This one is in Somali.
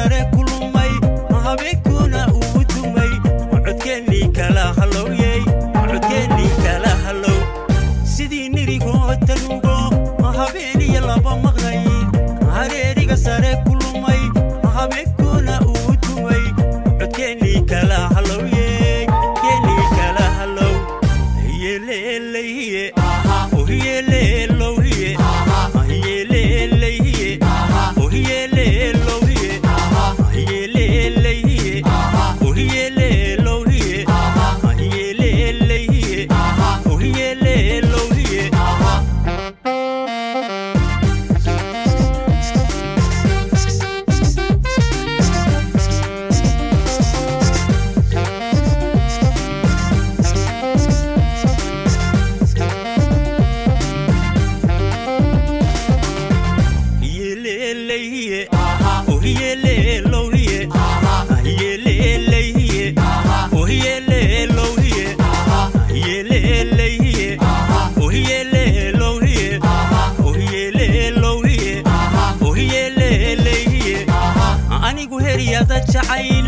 sare kulumay habeenkuna uu tumay codkeeni kala halowyay codkeeni kala halow sidii nirigo talugo habeeni laba maqlay hareeriga sare kulumay habeenkuna uu tumay codkeeni kala halowyay keeni kala halow yeleleeye oh yeleleeye anigu heriyada jacay